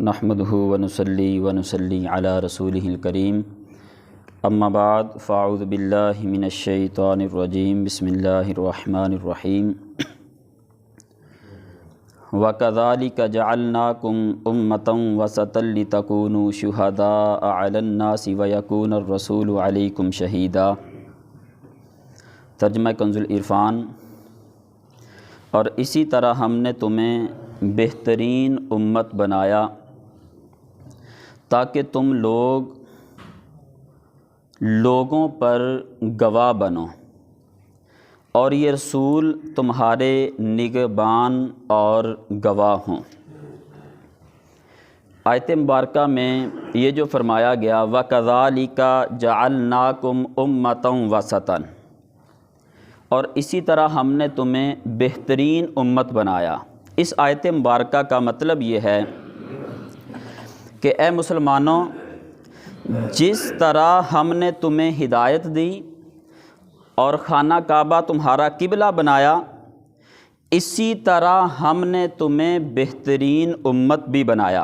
نحمدہ ونصلی ونصلی علی رسولہ الکریم اما بعد فاعوذ باللہ من الشیطان الرجیم بسم اللہ الرحمن الرحیم وَكَذَلِكَ جَعَلْنَاكُمْ أُمَّةً وَسَطًا لِتَكُونُوا شُهَدَاءَ عَلَى النَّاسِ وَيَكُونَ الرَّسُولُ عَلَيْكُمْ شَهِيدًا۔ ترجمہ کنز العرفان۔ اور اسی طرح ہم نے تمہیں بہترین امت بنایا تاکہ تم لوگوں پر گواہ بنو، اور یہ رسول تمہارے نگہبان اور گواہ ہوں۔ آیت مبارکہ میں یہ جو فرمایا گیا وَكَذَلِكَ جَعَلْنَاكُمْ أُمَّةً وَسَطًا، اور اسی طرح ہم نے تمہیں بہترین امت بنایا، اس آیت مبارکہ کا مطلب یہ ہے کہ اے مسلمانوں، جس طرح ہم نے تمہیں ہدایت دی اور خانہ کعبہ تمہارا قبلہ بنایا، اسی طرح ہم نے تمہیں بہترین امت بھی بنایا۔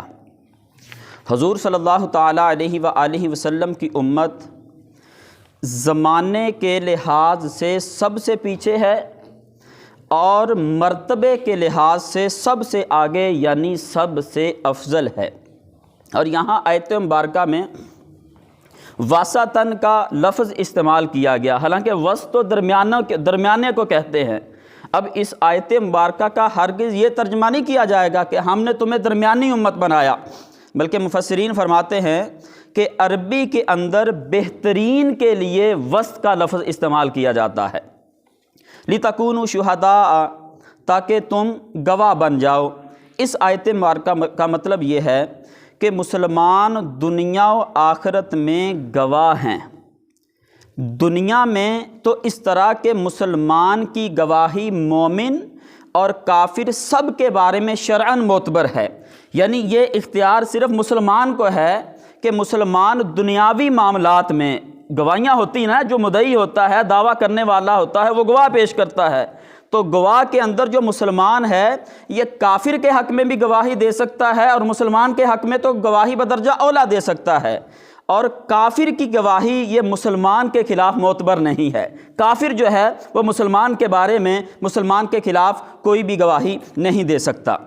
حضور صلی اللہ تعالیٰ علیہ وآلہ وسلم کی امت زمانے کے لحاظ سے سب سے پیچھے ہے اور مرتبے کے لحاظ سے سب سے آگے، یعنی سب سے افضل ہے۔ اور یہاں آیت مبارکہ میں وسطاً کا لفظ استعمال کیا گیا، حالانکہ وسط تو درمیانے کو کہتے ہیں۔ اب اس آیت مبارکہ کا ہرگز یہ ترجمہ نہیں کیا جائے گا کہ ہم نے تمہیں درمیانی امت بنایا، بلکہ مفسرین فرماتے ہیں کہ عربی کے اندر بہترین کے لیے وسط کا لفظ استعمال کیا جاتا ہے، لِتَكُونُوا شُهَدَاءَ، تاکہ تم گواہ بن جاؤ۔ اس آیت مبارکہ کا مطلب یہ ہے کہ مسلمان دنیا و آخرت میں گواہ ہیں۔ دنیا میں تو اس طرح کہ مسلمان کی گواہی مومن اور کافر سب کے بارے میں شرعاً معتبر ہے، یعنی یہ اختیار صرف مسلمان کو ہے کہ مسلمان دنیاوی معاملات میں گواہیاں ہوتی ہیں نا، جو مدعی ہوتا ہے، دعویٰ کرنے والا ہوتا ہے، وہ گواہ پیش کرتا ہے، تو گواہ کے اندر جو مسلمان ہے یہ کافر کے حق میں بھی گواہی دے سکتا ہے، اور مسلمان کے حق میں تو گواہی بدرجہ اولا دے سکتا ہے، اور کافر کی گواہی یہ مسلمان کے خلاف معتبر نہیں ہے۔ کافر جو ہے وہ مسلمان کے بارے میں مسلمان کے خلاف کوئی بھی گواہی نہیں دے سکتا۔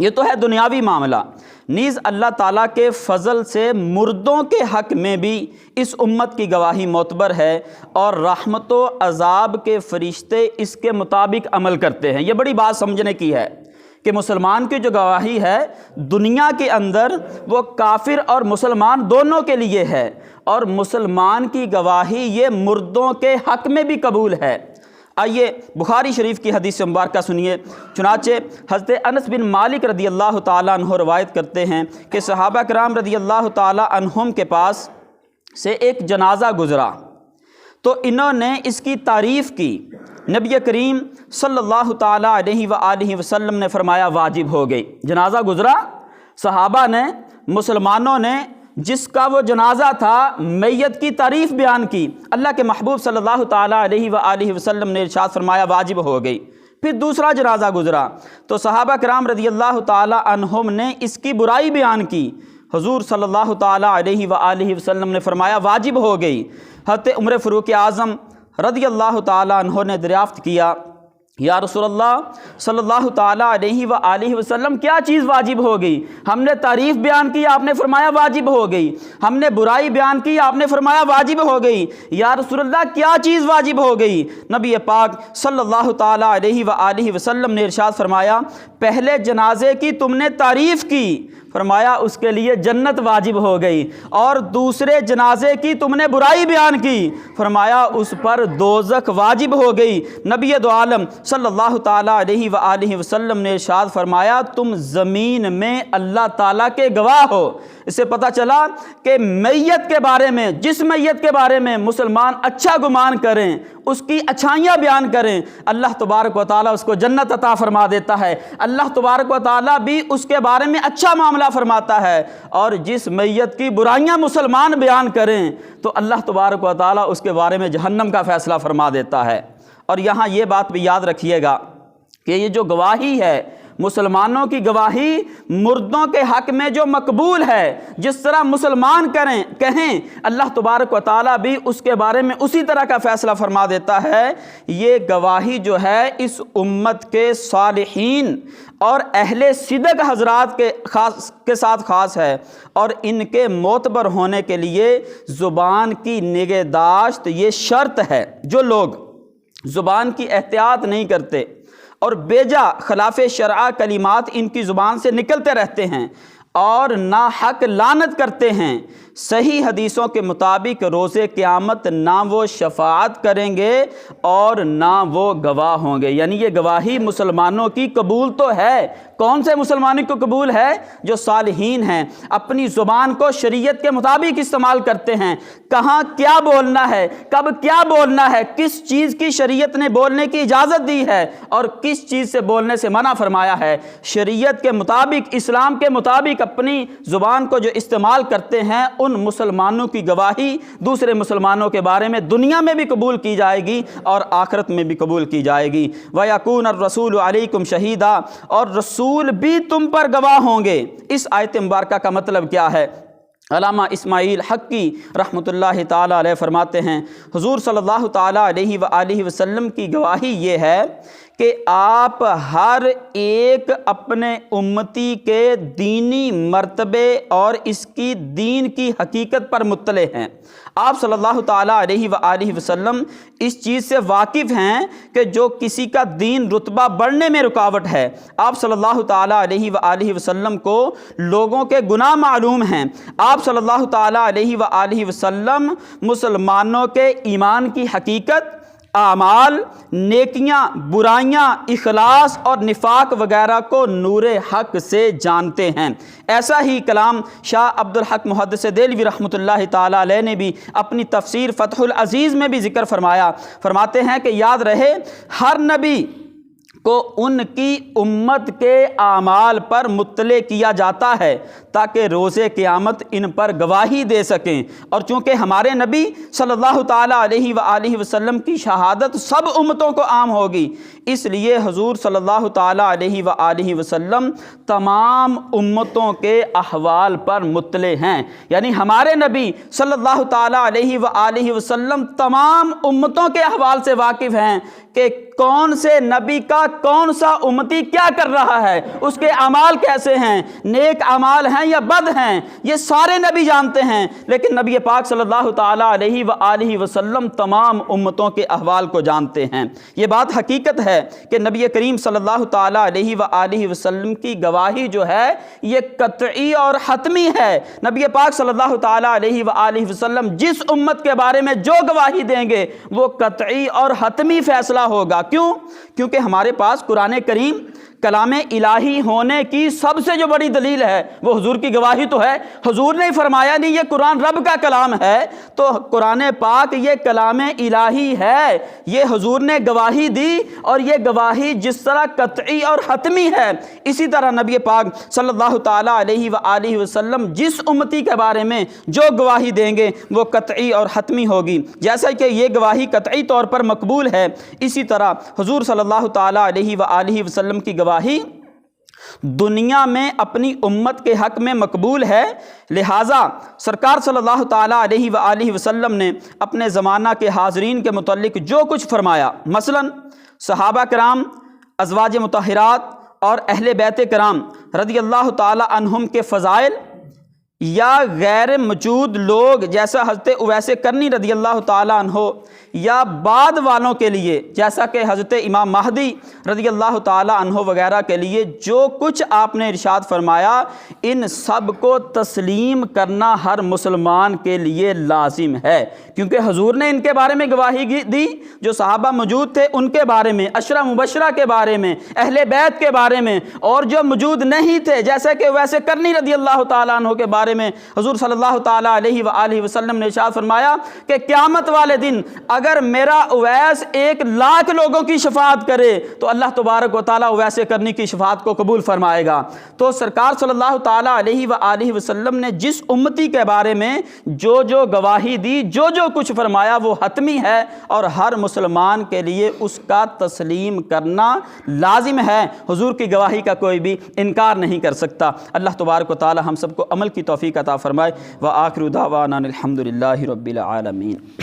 یہ تو ہے دنیاوی معاملہ۔ نیز اللہ تعالیٰ کے فضل سے مردوں کے حق میں بھی اس امت کی گواہی معتبر ہے، اور رحمت و عذاب کے فرشتے اس کے مطابق عمل کرتے ہیں۔ یہ بڑی بات سمجھنے کی ہے کہ مسلمان کی جو گواہی ہے دنیا کے اندر وہ کافر اور مسلمان دونوں کے لیے ہے، اور مسلمان کی گواہی یہ مردوں کے حق میں بھی قبول ہے۔ آئیے بخاری شریف کی حدیث مبارکہ سنیے۔ چنانچہ حضرت انس بن مالک رضی اللہ تعالیٰ عنہ روایت کرتے ہیں کہ صحابہ کرام رضی اللہ تعالیٰ عنہم کے پاس سے ایک جنازہ گزرا، تو انہوں نے اس کی تعریف کی۔ نبی کریم صلی اللہ تعالیٰ علیہ وآلہ وسلم نے فرمایا واجب ہو گئی۔ جنازہ گزرا، صحابہ نے، مسلمانوں نے جس کا وہ جنازہ تھا میت کی تعریف بیان کی، اللہ کے محبوب صلی اللہ تعالیٰ علیہ وآلہ وسلم نے ارشاد فرمایا واجب ہو گئی۔ پھر دوسرا جنازہ گزرا تو صحابہ کرام رضی اللہ تعالیٰ عنہم نے اس کی برائی بیان کی، حضور صلی اللہ تعالیٰ علیہ وآلہ وسلم نے فرمایا واجب ہو گئی۔ حضرت عمر فاروق اعظم رضی اللہ تعالیٰ عنہ نے دریافت کیا، یا رسول اللہ صلی اللہ تعالیٰ علیہ وآلہ وسلم کیا چیز واجب ہو گئی؟ ہم نے تعریف بیان کی، آپ نے فرمایا واجب ہو گئی، ہم نے برائی بیان کی، آپ نے فرمایا واجب ہو گئی، یا رسول اللہ کیا چیز واجب ہو گئی؟ نبی پاک صلی اللہ تعالیٰ علیہ وآلہ وسلم نے ارشاد فرمایا پہلے جنازے کی تم نے تعریف کی، فرمایا اس کے لیے جنت واجب ہو گئی، اور دوسرے جنازے کی تم نے برائی بیان کی، فرمایا اس پر دوزخ واجب ہو گئی۔ نبی دو عالم صلی اللہ تعالیٰ علیہ وآلہ وسلم نے ارشاد فرمایا تم زمین میں اللہ تعالیٰ کے گواہ ہو۔ اس سے پتہ چلا کہ میت کے بارے میں، جس میت کے بارے میں مسلمان اچھا گمان کریں، اس کی اچھائیاں بیان کریں، اللہ تبارک و تعالیٰ اس کو جنت عطا فرما دیتا ہے، اللہ تبارک و تعالیٰ بھی اس کے بارے میں اچھا معاملہ فرماتا ہے، اور جس میت کی برائیاں مسلمان بیان کریں تو اللہ تبارک و تعالیٰ اس کے بارے میں جہنم کا فیصلہ فرما دیتا ہے۔ اور یہاں یہ بات بھی یاد رکھیے گا کہ یہ جو گواہی ہے مسلمانوں کی گواہی مردوں کے حق میں جو مقبول ہے، جس طرح مسلمان کہیں اللہ تبارک و تعالیٰ بھی اس کے بارے میں اسی طرح کا فیصلہ فرما دیتا ہے۔ یہ گواہی جو ہے اس امت کے صالحین اور اہل صدق حضرات کے ساتھ خاص ہے، اور ان کے معتبر ہونے کے لیے زبان کی نگہداشت یہ شرط ہے۔ جو لوگ زبان کی احتیاط نہیں کرتے اور بیجا خلاف شرع کلمات ان کی زبان سے نکلتے رہتے ہیں اور ناحق لعنت کرتے ہیں، صحیح حدیثوں کے مطابق روز قیامت نہ وہ شفاعت کریں گے اور نہ وہ گواہ ہوں گے۔ یعنی یہ گواہی مسلمانوں کی قبول تو ہے، کون سے مسلمانوں کو قبول ہے؟ جو صالحین ہیں، اپنی زبان کو شریعت کے مطابق استعمال کرتے ہیں، کہاں کیا بولنا ہے، کب کیا بولنا ہے، کس چیز کی شریعت نے بولنے کی اجازت دی ہے اور کس چیز سے بولنے سے منع فرمایا ہے، شریعت کے مطابق، اسلام کے مطابق اپنی زبان کو جو استعمال کرتے ہیں، ان مسلمانوں کی گواہی دوسرے مسلمانوں کے بارے میں دنیا میں بھی قبول کی جائے گی اور آخرت میں بھی قبول کی جائے گی۔ وَيَكُونَ الرَّسُولُ عَلَيْكُمْ شَهِيدًا، اور رسول بھی تم پر گواہ ہوں گے۔ اس آیت مبارکہ کا مطلب کیا ہے؟ علامہ اسماعیل حقی رحمۃ اللہ تعالیٰ علیہ فرماتے ہیں، حضور صلی اللہ تعالیٰ علیہ وآلہ وسلم کی گواہی یہ ہے کہ آپ ہر ایک اپنے امتی کے دینی مرتبے اور اس کی دین کی حقیقت پر مطلع ہیں۔ آپ صلی اللہ تعالیٰ علیہ وآلہ وسلم اس چیز سے واقف ہیں کہ جو کسی کا دین رتبہ بڑھنے میں رکاوٹ ہے۔ آپ صلی اللہ تعالیٰ علیہ وآلہ وسلم کو لوگوں کے گناہ معلوم ہیں۔ آپ صلی اللہ تعالیٰ علیہ وآلہ وسلم مسلمانوں کے ایمان کی حقیقت، اعمال، نیکیاں، برائیاں، اخلاص اور نفاق وغیرہ کو نور حق سے جانتے ہیں۔ ایسا ہی کلام شاہ عبد الحق محدث دہلوی رحمۃ اللہ تعالیٰ علیہ نے بھی اپنی تفسیر فتح العزیز میں بھی ذکر فرمایا۔ فرماتے ہیں کہ یاد رہے، ہر نبی کو ان کی امت کے اعمال پر مطلع کیا جاتا ہے تاکہ روز قیامت ان پر گواہی دے سکیں، اور چونکہ ہمارے نبی صلی اللہ تعالیٰ علیہ وآلہ وسلم کی شہادت سب امتوں کو عام ہوگی، اس لیے حضور صلی اللہ تعالیٰ علیہ وآلہ وسلم تمام امتوں کے احوال پر مطلع ہیں۔ یعنی ہمارے نبی صلی اللہ تعالیٰ علیہ وآلہ وسلم تمام امتوں کے احوال سے واقف ہیں کہ کون سے نبی کا کون سا امتی کیا کر رہا ہے، اس کے اعمال کیسے ہیں، نیک اعمال ہیں یا بد ہیں، یہ سارے نبی جانتے ہیں۔ لیکن نبی پاک صلی اللہ تعالیٰ علیہ وآلہ وسلم تمام امتوں کے احوال کو جانتے ہیں۔ یہ بات حقیقت ہے کہ نبی کریم صلی اللہ تعالیٰ علیہ وآلہ وسلم کی گواہی جو ہے یہ قطعی اور حتمی ہے۔ نبی پاک صلی اللہ تعالیٰ علیہ وآلہ وسلم جس امت کے بارے میں جو گواہی دیں گے وہ قطعی اور حتمی فیصلہ ہوگا۔ کیوں؟ کیونکہ ہمارے پاس قرآن کریم کلام الہی ہونے کی سب سے جو بڑی دلیل ہے وہ حضور کی گواہی تو ہے۔ حضور نے فرمایا نہیں یہ قرآن رب کا کلام ہے، تو قرآن پاک یہ کلام الہی ہے، یہ حضور نے گواہی دی، اور یہ گواہی جس طرح قطعی اور حتمی ہے، اسی طرح نبی پاک صلی اللہ تعالیٰ علیہ وآلہ وسلم جس امتی کے بارے میں جو گواہی دیں گے وہ قطعی اور حتمی ہوگی۔ جیسا کہ یہ گواہی قطعی طور پر مقبول ہے، اسی طرح حضور صلی اللہ تعالیٰ علیہ وآلہ وسلم کی گواہی دنیا میں اپنی امت کے حق میں مقبول ہے۔ لہٰذا سرکار صلی اللہ تعالیٰ علیہ وآلہ وسلم نے اپنے زمانہ کے حاضرین کے متعلق جو کچھ فرمایا، مثلا صحابہ کرام، ازواج مطہرات اور اہل بیت کرام رضی اللہ تعالیٰ عنہم کے فضائل، یا غیر موجود لوگ جیسا حضرت اویس کرنی رضی اللہ تعالیٰ عنہ، یا بعد والوں کے لیے جیسا کہ حضرت امام مہدی رضی اللہ تعالیٰ عنہ وغیرہ کے لیے جو کچھ آپ نے ارشاد فرمایا، ان سب کو تسلیم کرنا ہر مسلمان کے لیے لازم ہے، کیونکہ حضور نے ان کے بارے میں گواہی دی، جو صحابہ موجود تھے ان کے بارے میں، عشرہ مبشرہ کے بارے میں، اہل بیت کے بارے میں، اور جو موجود نہیں تھے جیسا کہ اویس کرنی رضی اللہ تعالیٰ عنہ کے بارے میں حضور صلی اللہ تعالیٰ علیہ وآلہ وسلم نے ارشاد فرمایا کہ قیامت والے دن اگر میرا اویس 1,00,000 لوگوں کی شفاعت کرے تو اللہ تبارک و تعالیٰ اویس کرنی کی شفاعت کو قبول فرمائے گا۔ تو سرکار صلی اللہ تعالیٰ علیہ وآلہ وسلم نے جس امتی کے بارے میں جو گواہی دی، جو کچھ فرمایا وہ حتمی ہے، اور ہر مسلمان کے لیے اس کا تسلیم کرنا لازم ہے۔ حضور کی گواہی کا کوئی بھی انکار نہیں کر سکتا۔ اللہ تبارک و تعالیٰ ہم سب کو عمل کی توفیق عطا فرمائے۔ وآخر دعوانا الحمد للہ رب العالمین۔